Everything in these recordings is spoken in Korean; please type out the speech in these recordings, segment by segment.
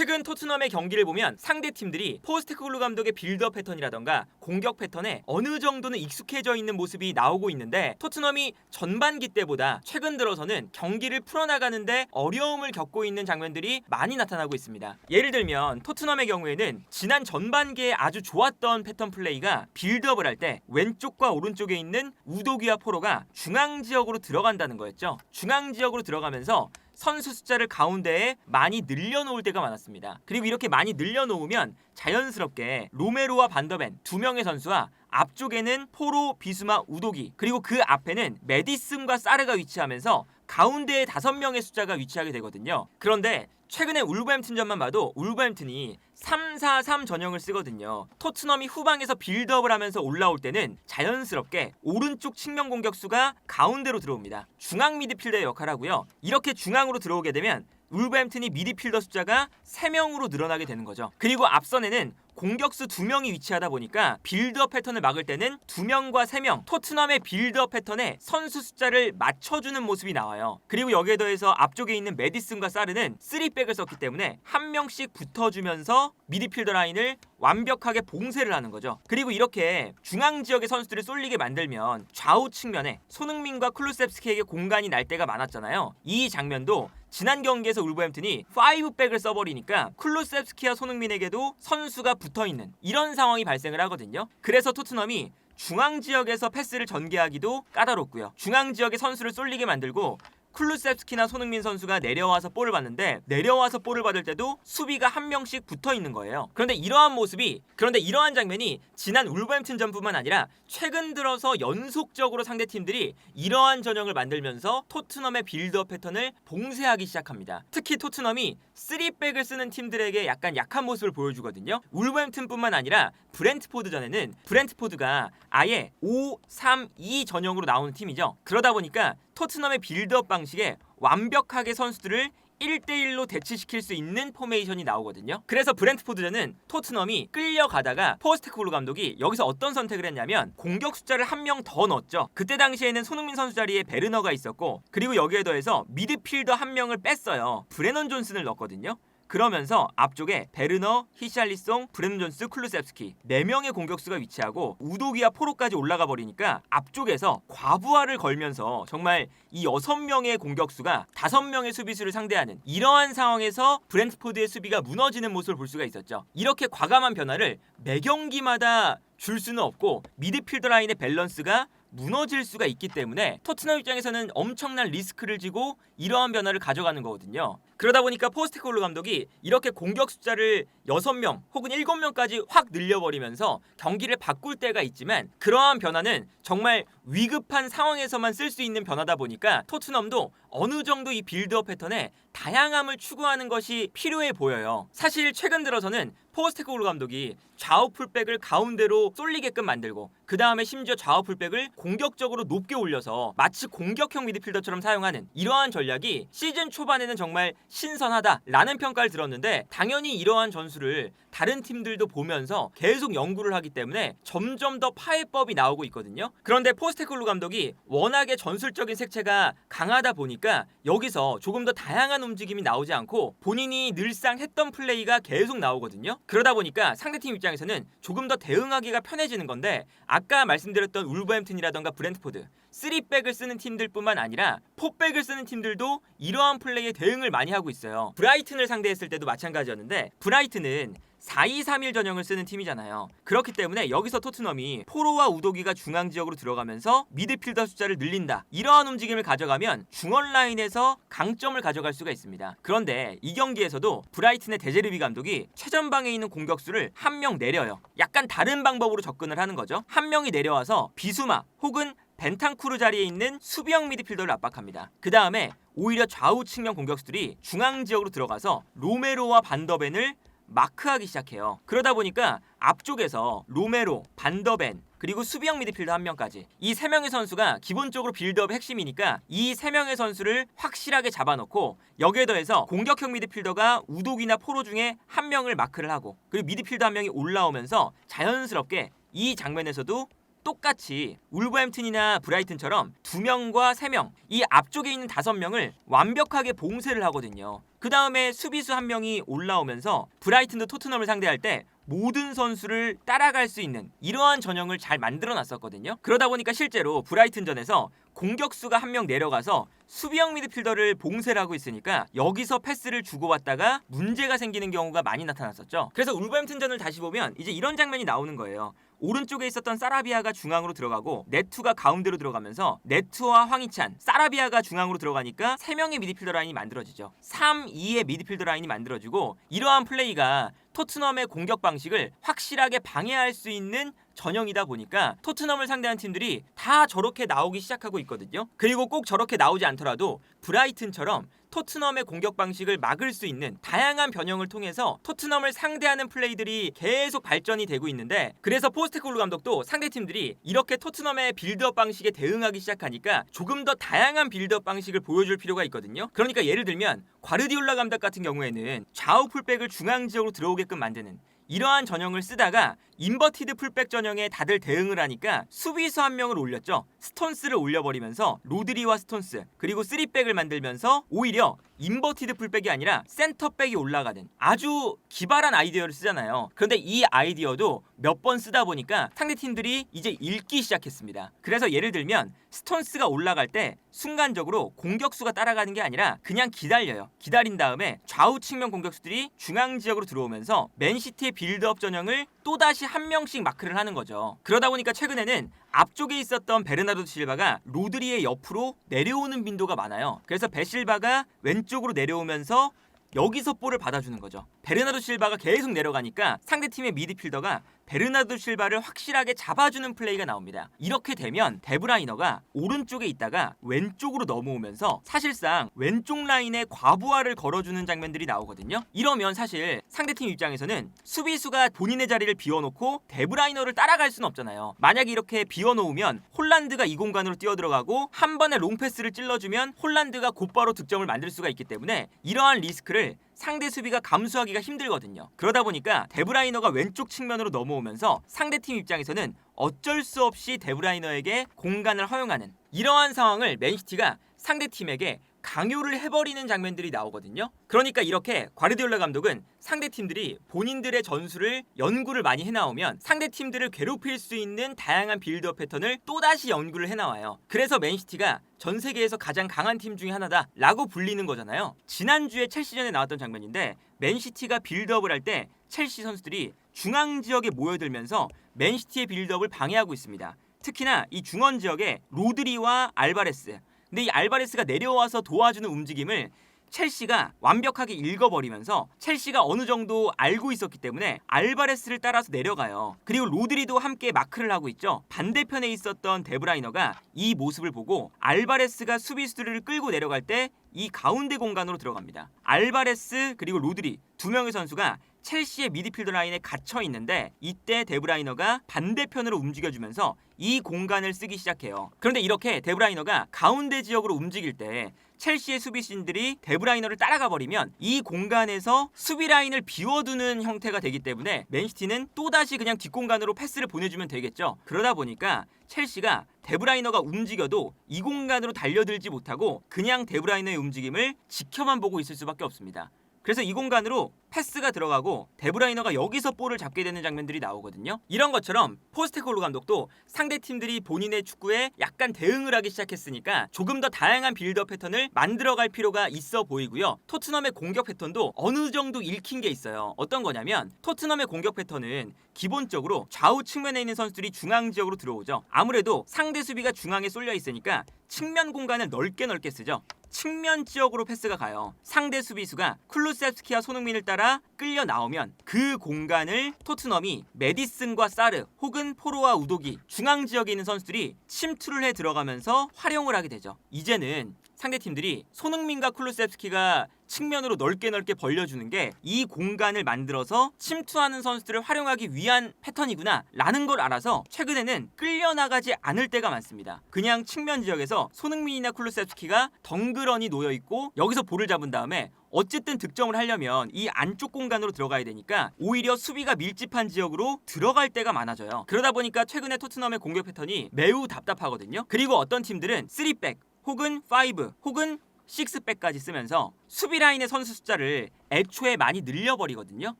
최근 토트넘의 경기를 보면 상대 팀들이 포스테코글루 감독의 빌드업 패턴이라던가 공격 패턴에 어느 정도는 익숙해져 있는 모습이 나오고 있는데, 토트넘이 전반기 때보다 최근 들어서는 경기를 풀어나가는데 어려움을 겪고 있는 장면들이 많이 나타나고 있습니다. 예를 들면 토트넘의 경우에는 지난 전반기에 아주 좋았던 패턴 플레이가 빌드업을 할 때 왼쪽과 오른쪽에 있는 우도기와 포로가 중앙 지역으로 들어간다는 거였죠. 중앙 지역으로 들어가면서 선수 숫자를 가운데에 많이 늘려놓을 때가 많았습니다. 그리고 이렇게 많이 늘려놓으면 자연스럽게 로메로와 반더벤 두 명의 선수와 앞쪽에는 포로, 비수마, 우도기, 그리고 그 앞에는 메디슨과 사르가 위치하면서 가운데에 5명의 숫자가 위치하게 되거든요. 그런데 최근에 울버햄튼전만 봐도 울버햄튼이 3-4-3 전형을 쓰거든요. 토트넘이 후방에서 빌드업을 하면서 올라올 때는 자연스럽게 오른쪽 측면 공격수가 가운데로 들어옵니다. 중앙 미드필더의 역할을 하고요. 이렇게 중앙으로 들어오게 되면 울버햄튼이 미드필더 숫자가 3명으로 늘어나게 되는 거죠. 그리고 앞선에는 공격수 2명이 위치하다 보니까 빌드업 패턴을 막을 때는 2명과 3명, 토트넘의 빌드업 패턴에 선수 숫자를 맞춰주는 모습이 나와요. 그리고 여기에 더해서 앞쪽에 있는 메디슨과 사르는 3백을 썼기 때문에 한 명씩 붙어주면서 미드필더 라인을 완벽하게 봉쇄를 하는 거죠. 그리고 이렇게 중앙 지역의 선수들을 쏠리게 만들면 좌우 측면에 손흥민과 클루셉스키에게 공간이 날 때가 많았잖아요. 이 장면도 지난 경기에서 울버햄튼이 5백을 써버리니까 클루셉스키와 손흥민에게도 선수가 붙어있는 이런 상황이 발생을 하거든요. 그래서 토트넘이 중앙 지역에서 패스를 전개하기도 까다롭고요. 중앙 지역에 선수를 쏠리게 만들고 클루셉스키나 손흥민 선수가 내려와서 볼을 받는데, 내려와서 볼을 받을 때도 수비가 한 명씩 붙어 있는 거예요. 그런데 이러한 장면이 지난 울버햄튼전뿐만 아니라 최근 들어서 연속적으로 상대팀들이 이러한 전형을 만들면서 토트넘의 빌드업 패턴을 봉쇄하기 시작합니다. 특히 토트넘이 3백을 쓰는 팀들에게 약간 약한 모습을 보여주거든요. 울버햄튼뿐만 아니라 브렌트포드전에는 브렌트포드가 아예 5-3-2 전형으로 나오는 팀이죠. 그러다 보니까 토트넘의 빌드업 방식에 완벽하게 선수들을 1대1로 대치시킬 수 있는 포메이션이 나오거든요. 그래서 브렌트포드전은 토트넘이 끌려가다가 포스테코글루 감독이 여기서 어떤 선택을 했냐면 공격 숫자를 한 명 더 넣었죠. 그때 당시에는 손흥민 선수 자리에 베르너가 있었고, 그리고 여기에 더해서 미드필더 한 명을 뺐어요. 브레넌 존슨을 넣었거든요. 그러면서 앞쪽에 베르너, 히샬리송, 브레넌 존스, 클루셉스키 4명의 공격수가 위치하고 우도기와 포로까지 올라가 버리니까 앞쪽에서 과부하를 걸면서 정말 이 6명의 공격수가 5명의 수비수를 상대하는 이러한 상황에서 브렌트포드의 수비가 무너지는 모습을 볼 수가 있었죠. 이렇게 과감한 변화를 매 경기마다 줄 수는 없고 미드필더 라인의 밸런스가 무너질 수가 있기 때문에 토트넘 입장에서는 엄청난 리스크를 지고 이러한 변화를 가져가는 거거든요. 그러다 보니까 포스테코글루 감독이 이렇게 공격 숫자를 6명 혹은 7명까지 확 늘려버리면서 경기를 바꿀 때가 있지만, 그러한 변화는 정말 위급한 상황에서만 쓸 수 있는 변화다 보니까 토트넘도 어느 정도 이 빌드업 패턴에 다양함을 추구하는 것이 필요해 보여요. 사실 최근 들어서는 포스테코글루 감독이 좌우 풀백을 가운데로 쏠리게끔 만들고, 그 다음에 심지어 좌우 풀백을 공격적으로 높게 올려서 마치 공격형 미드필더처럼 사용하는 이러한 전략이 시즌 초반에는 정말 신선하다라는 평가를 들었는데, 당연히 이러한 전술을 다른 팀들도 보면서 계속 연구를 하기 때문에 점점 더 파해법이 나오고 있거든요. 그런데 포스테코글루 감독이 워낙에 전술적인 색채가 강하다 보니까 여기서 조금 더 다양한 움직임이 나오지 않고 본인이 늘상 했던 플레이가 계속 나오거든요. 그러다 보니까 상대팀 입장에서는 조금 더 대응하기가 편해지는 건데, 아까 말씀드렸던 울버햄튼이라던가 브렌트포드 3백을 쓰는 팀들뿐만 아니라 4백을 쓰는 팀들도 이러한 플레이에 대응을 많이 하고 있어요. 브라이튼을 상대했을 때도 마찬가지였는데, 브라이튼은 4-2-3-1 전형을 쓰는 팀이잖아요. 그렇기 때문에 여기서 토트넘이 포로와 우도기가 중앙 지역으로 들어가면서 미드필더 숫자를 늘린다, 이러한 움직임을 가져가면 중원 라인에서 강점을 가져갈 수가 있습니다. 그런데 이 경기에서도 브라이튼의 데제르비 감독이 최전방에 있는 공격수를 한 명 내려요. 약간 다른 방법으로 접근을 하는 거죠. 한 명이 내려와서 비수마 혹은 벤탄쿠르 자리에 있는 수비형 미드필더를 압박합니다. 그 다음에 오히려 좌우 측면 공격수들이 중앙 지역으로 들어가서 로메로와 반더벤을 마크하기 시작해요. 그러다 보니까 앞쪽에서 로메로, 반더벤, 그리고 수비형 미드필더 한 명까지 이 3명의 선수가 기본적으로 빌드업의 핵심이니까 이 3명의 선수를 확실하게 잡아놓고, 여기에 더해서 공격형 미드필더가 우독이나 포로 중에 한 명을 마크를 하고, 그리고 미드필더 한 명이 올라오면서 자연스럽게 이 장면에서도 똑같이 울버햄튼이나 브라이튼처럼 2명과 3명, 이 앞쪽에 있는 5명을 완벽하게 봉쇄를 하거든요. 그 다음에 수비수 한 명이 올라오면서 브라이튼도 토트넘을 상대할 때 모든 선수를 따라갈 수 있는 이러한 전형을 잘 만들어놨었거든요. 그러다 보니까 실제로 브라이튼전에서 공격수가 한 명 내려가서 수비형 미드필더를 봉쇄를 하고 있으니까 여기서 패스를 주고받다가 문제가 생기는 경우가 많이 나타났었죠. 그래서 울버햄튼전을 다시 보면 이제 이런 장면이 나오는 거예요. 오른쪽에 있었던 사라비아가 중앙으로 들어가고 네투가 가운데로 들어가면서 네투와 황희찬, 사라비아가 중앙으로 들어가니까 3명의 미드필더 라인이 만들어지죠. 3-2의 미드필더 라인이 만들어지고 이러한 플레이가 토트넘의 공격 방식을 확실하게 방해할 수 있는 전형이다 보니까 토트넘을 상대한 팀들이 다 저렇게 나오기 시작하고 있거든요. 그리고 꼭 저렇게 나오지 않더라도 브라이튼처럼 토트넘의 공격 방식을 막을 수 있는 다양한 변형을 통해서 토트넘을 상대하는 플레이들이 계속 발전이 되고 있는데, 그래서 포스테코글루 감독도 상대팀들이 이렇게 토트넘의 빌드업 방식에 대응하기 시작하니까 조금 더 다양한 빌드업 방식을 보여줄 필요가 있거든요. 그러니까 예를 들면 과르디올라 감독 같은 경우에는 좌우 풀백을 중앙 지역으로 들어오게끔 만드는 이러한 전형을 쓰다가 인버티드 풀백 전형에 다들 대응을 하니까 수비수 한 명을 올렸죠. 스톤스를 올려버리면서 로드리와 스톤스 그리고 3백을 만들면서 오히려 인버티드 풀백이 아니라 센터백이 올라가는 아주 기발한 아이디어를 쓰잖아요. 그런데 이 아이디어도 몇 번 쓰다 보니까 상대팀들이 이제 읽기 시작했습니다. 그래서 예를 들면 스톤스가 올라갈 때 순간적으로 공격수가 따라가는 게 아니라 그냥 기다려요. 기다린 다음에 좌우 측면 공격수들이 중앙 지역으로 들어오면서 맨시티의 빌드업 전형을 또다시 한 명씩 마크를 하는 거죠. 그러다 보니까 최근에는 앞쪽에 있었던 베르나르도 실바가 로드리의 옆으로 내려오는 빈도가 많아요. 그래서 베실바가 왼쪽으로 내려오면서 여기서 볼을 받아주는 거죠. 베르나르도 실바가 계속 내려가니까 상대팀의 미드필더가 베르나르도 실바를 확실하게 잡아주는 플레이가 나옵니다. 이렇게 되면 데브라이너가 오른쪽에 있다가 왼쪽으로 넘어오면서 사실상 왼쪽 라인에 과부하를 걸어주는 장면들이 나오거든요. 이러면 사실 상대팀 입장에서는 수비수가 본인의 자리를 비워놓고 데브라이너를 따라갈 수는 없잖아요. 만약에 이렇게 비워놓으면 홀란드가 이 공간으로 뛰어들어가고 한 번에 롱패스를 찔러주면 홀란드가 곧바로 득점을 만들 수가 있기 때문에 이러한 리스크를 상대 수비가 감수하기가 힘들거든요. 그러다 보니까 데브라이너가 왼쪽 측면으로 넘어오면서 상대팀 입장에서는 어쩔 수 없이 데브라이너에게 공간을 허용하는 이러한 상황을 맨시티가 상대팀에게 강요를 해버리는 장면들이 나오거든요. 그러니까 이렇게 과르디올라 감독은 상대팀들이 본인들의 전술을 연구를 많이 해나오면 상대팀들을 괴롭힐 수 있는 다양한 빌드업 패턴을 또다시 연구를 해나와요. 그래서 맨시티가 전 세계에서 가장 강한 팀 중에 하나다 라고 불리는 거잖아요. 지난주에 첼시전에 나왔던 장면인데 맨시티가 빌드업을 할 때 첼시 선수들이 중앙 지역에 모여들면서 맨시티의 빌드업을 방해하고 있습니다. 특히나 이 중원 지역에 로드리와 알바레스, 근데 이 알바레스가 내려와서 도와주는 움직임을 첼시가 완벽하게 읽어버리면서 첼시가 어느 정도 알고 있었기 때문에 알바레스를 따라서 내려가요. 그리고 로드리도 함께 마크를 하고 있죠. 반대편에 있었던 데브라이너가 이 모습을 보고 알바레스가 수비수들을 끌고 내려갈 때 이 가운데 공간으로 들어갑니다. 알바레스 그리고 로드리 두 명의 선수가 첼시의 미드필더 라인에 갇혀 있는데 이때 데브라이너가 반대편으로 움직여주면서 이 공간을 쓰기 시작해요. 그런데 이렇게 데브라이너가 가운데 지역으로 움직일 때 첼시의 수비진들이 데브라이너를 따라가 버리면 이 공간에서 수비 라인을 비워두는 형태가 되기 때문에 맨시티는 또다시 그냥 뒷공간으로 패스를 보내주면 되겠죠. 그러다 보니까 첼시가 데브라이너가 움직여도 이 공간으로 달려들지 못하고 그냥 데브라이너의 움직임을 지켜만 보고 있을 수밖에 없습니다. 그래서 이 공간으로 패스가 들어가고 데브라이너가 여기서 볼을 잡게 되는 장면들이 나오거든요. 이런 것처럼 포스테코글루 감독도 상대팀들이 본인의 축구에 약간 대응을 하기 시작했으니까 조금 더 다양한 빌드업 패턴을 만들어갈 필요가 있어 보이고요. 토트넘의 공격 패턴도 어느 정도 읽힌 게 있어요. 어떤 거냐면 토트넘의 공격 패턴은 기본적으로 좌우 측면에 있는 선수들이 중앙 지역으로 들어오죠. 아무래도 상대 수비가 중앙에 쏠려 있으니까 측면 공간을 넓게 쓰죠. 측면 지역으로 패스가 가요. 상대 수비수가 쿨루세프스키와 손흥민을 따라 끌려 나오면 그 공간을 토트넘이 메디슨과 사르 혹은 포로와 우도기 중앙 지역에 있는 선수들이 침투를 해 들어가면서 활용을 하게 되죠. 이제는 상대팀들이 손흥민과 쿨루세프스키가 측면으로 넓게 벌려주는 게 이 공간을 만들어서 침투하는 선수들을 활용하기 위한 패턴이구나 라는 걸 알아서 최근에는 끌려나가지 않을 때가 많습니다. 그냥 측면 지역에서 손흥민이나 쿨루세프스키가 덩그러니 놓여있고 여기서 볼을 잡은 다음에 어쨌든 득점을 하려면 이 안쪽 공간으로 들어가야 되니까 오히려 수비가 밀집한 지역으로 들어갈 때가 많아져요. 그러다 보니까 최근에 토트넘의 공격 패턴이 매우 답답하거든요. 그리고 어떤 팀들은 3백 혹은 5 혹은 6백까지 쓰면서 수비 라인의 선수 숫자를 애초에 많이 늘려버리거든요.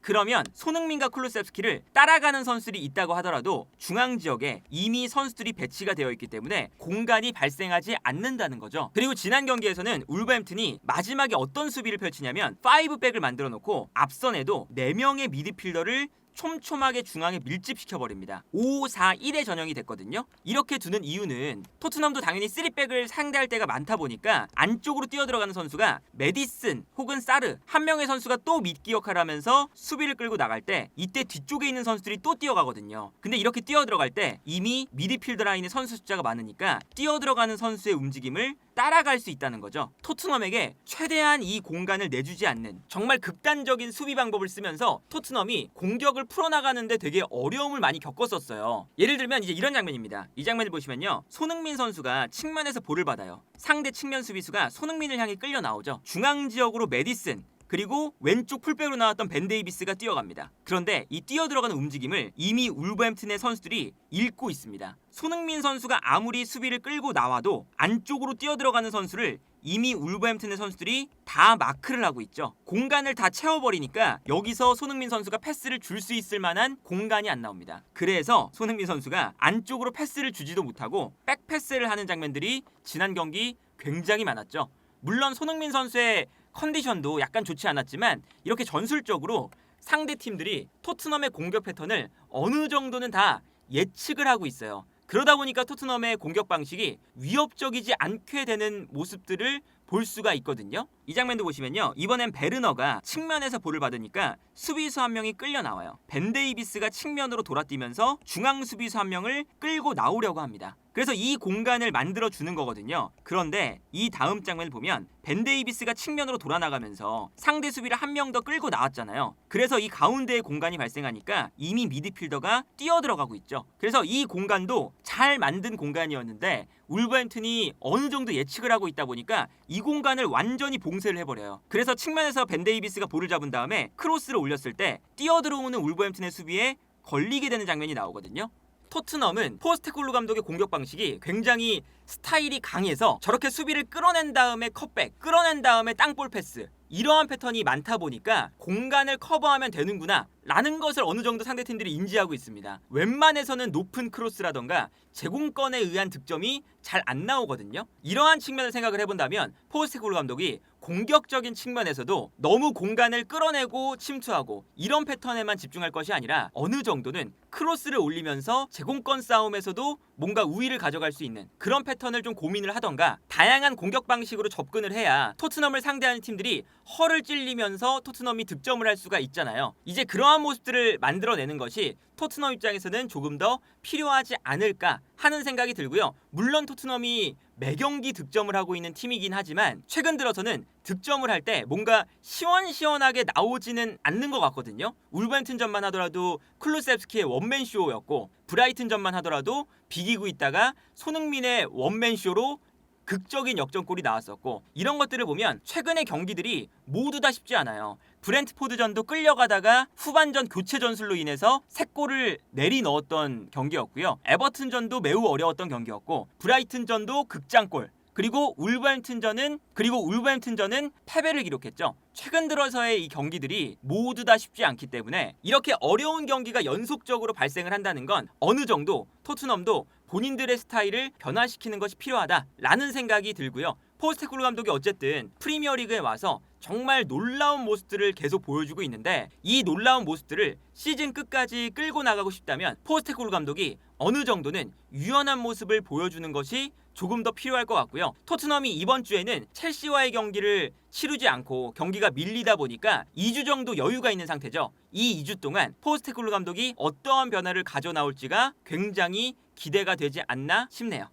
그러면 손흥민과 쿨루셉스키를 따라가는 선수들이 있다고 하더라도 중앙 지역에 이미 선수들이 배치가 되어 있기 때문에 공간이 발생하지 않는다는 거죠. 그리고 지난 경기에서는 울버햄튼이 마지막에 어떤 수비를 펼치냐면 5백을 만들어 놓고 앞선에도 4명의 미드필더를 촘촘하게 중앙에 밀집시켜버립니다. 5-4-1의 전형이 됐거든요. 이렇게 두는 이유는 토트넘도 당연히 3백을 상대할 때가 많다 보니까 안쪽으로 뛰어들어가는 선수가 메디슨 혹은 사르 한 명의 선수가 또 미끼 역할을 하면서 수비를 끌고 나갈 때 이때 뒤쪽에 있는 선수들이 또 뛰어가거든요. 근데 이렇게 뛰어들어갈 때 이미 미드필더 라인의 선수 숫자가 많으니까 뛰어들어가는 선수의 움직임을 따라갈 수 있다는 거죠. 토트넘에게 최대한 이 공간을 내주지 않는 정말 극단적인 수비 방법을 쓰면서 토트넘이 공격을 풀어나가는데 되게 어려움을 많이 겪었었어요. 예를 들면 이제 이런 장면입니다. 이 장면을 보시면요. 손흥민 선수가 측면에서 볼을 받아요. 상대 측면 수비수가 손흥민을 향해 끌려 나오죠. 중앙 지역으로 메디슨 그리고 왼쪽 풀백으로 나왔던 벤 데이비스가 뛰어갑니다. 그런데 이 뛰어들어가는 움직임을 이미 울버햄튼의 선수들이 읽고 있습니다. 손흥민 선수가 아무리 수비를 끌고 나와도 안쪽으로 뛰어들어가는 선수를 이미 울버햄튼의 선수들이 다 마크를 하고 있죠. 공간을 다 채워버리니까 여기서 손흥민 선수가 패스를 줄 수 있을 만한 공간이 안 나옵니다. 그래서 손흥민 선수가 안쪽으로 패스를 주지도 못하고 백패스를 하는 장면들이 지난 경기 굉장히 많았죠. 물론 손흥민 선수의 컨디션도 약간 좋지 않았지만 이렇게 전술적으로 상대 팀들이 토트넘의 공격 패턴을 어느 정도는 다 예측을 하고 있어요. 그러다 보니까 토트넘의 공격 방식이 위협적이지 않게 되는 모습들을 볼 수가 있거든요. 이 장면도 보시면요. 이번엔 베르너가 측면에서 볼을 받으니까 수비수 한 명이 끌려 나와요. 벤 데이비스가 측면으로 돌아뛰면서 중앙 수비수 한 명을 끌고 나오려고 합니다. 그래서 이 공간을 만들어 주는 거거든요. 그런데 이 다음 장면을 보면 벤 데이비스가 측면으로 돌아나가면서 상대 수비를 한 명 더 끌고 나왔잖아요. 그래서 이 가운데에 공간이 발생하니까 이미 미드필더가 뛰어들어가고 있죠. 그래서 이 공간도 잘 만든 공간이었는데 울버햄튼이 어느 정도 예측을 하고 있다 보니까 이 공간을 완전히 봉쇄를 해버려요. 그래서 측면에서 벤 데이비스가 볼을 잡은 다음에 크로스를 올렸을 때 뛰어들어오는 울버햄튼의 수비에 걸리게 되는 장면이 나오거든요. 토트넘은 포스테코글루 감독의 공격 방식이 굉장히 스타일이 강해서 저렇게 수비를 끌어낸 다음에 컷백, 끌어낸 다음에 땅볼 패스 이러한 패턴이 많다 보니까 공간을 커버하면 되는구나 라는 것을 어느 정도 상대팀들이 인지하고 있습니다. 웬만해서는 높은 크로스라던가 제공권에 의한 득점이 잘 안 나오거든요. 이러한 측면을 생각을 해본다면 포스테코글루 감독이 공격적인 측면에서도 너무 공간을 끌어내고 침투하고 이런 패턴에만 집중할 것이 아니라 어느 정도는 크로스를 올리면서 제공권 싸움에서도 뭔가 우위를 가져갈 수 있는 그런 패턴을 좀 고민을 하던가 다양한 공격 방식으로 접근을 해야 토트넘을 상대하는 팀들이 허를 찔리면서 토트넘이 득점을 할 수가 있잖아요. 이제 그러한 모습들을 만들어내는 것이 토트넘 입장에서는 조금 더 필요하지 않을까 하는 생각이 들고요. 물론 토트넘이 매경기 득점을 하고 있는 팀이긴 하지만 최근 들어서는 득점을 할 때 뭔가 시원시원하게 나오지는 않는 것 같거든요. 울버햄튼전만 하더라도 쿨루셉스키의 원맨쇼였고 브라이튼전만 하더라도 비기고 있다가 손흥민의 원맨쇼로 극적인 역전골이 나왔었고 이런 것들을 보면 최근의 경기들이 모두 다 쉽지 않아요. 브렌트포드전도 끌려가다가 후반전 교체 전술로 인해서 3골을 내리 넣었던 경기였고요. 에버튼전도 매우 어려웠던 경기였고 브라이튼전도 극장골 그리고 울버햄튼전은 패배를 기록했죠. 최근 들어서의 이 경기들이 모두 다 쉽지 않기 때문에 이렇게 어려운 경기가 연속적으로 발생을 한다는 건 어느 정도 토트넘도 본인들의 스타일을 변화시키는 것이 필요하다라는 생각이 들고요. 포스테코글루 감독이 어쨌든 프리미어리그에 와서 정말 놀라운 모습들을 계속 보여주고 있는데 이 놀라운 모습들을 시즌 끝까지 끌고 나가고 싶다면 포스테코글루 감독이 어느 정도는 유연한 모습을 보여주는 것이 조금 더 필요할 것 같고요. 토트넘이 이번 주에는 첼시와의 경기를 치르지 않고 경기가 밀리다 보니까 2주 정도 여유가 있는 상태죠. 이 2주 동안 포스테코글루 감독이 어떠한 변화를 가져나올지가 굉장히 기대가 되지 않나 싶네요.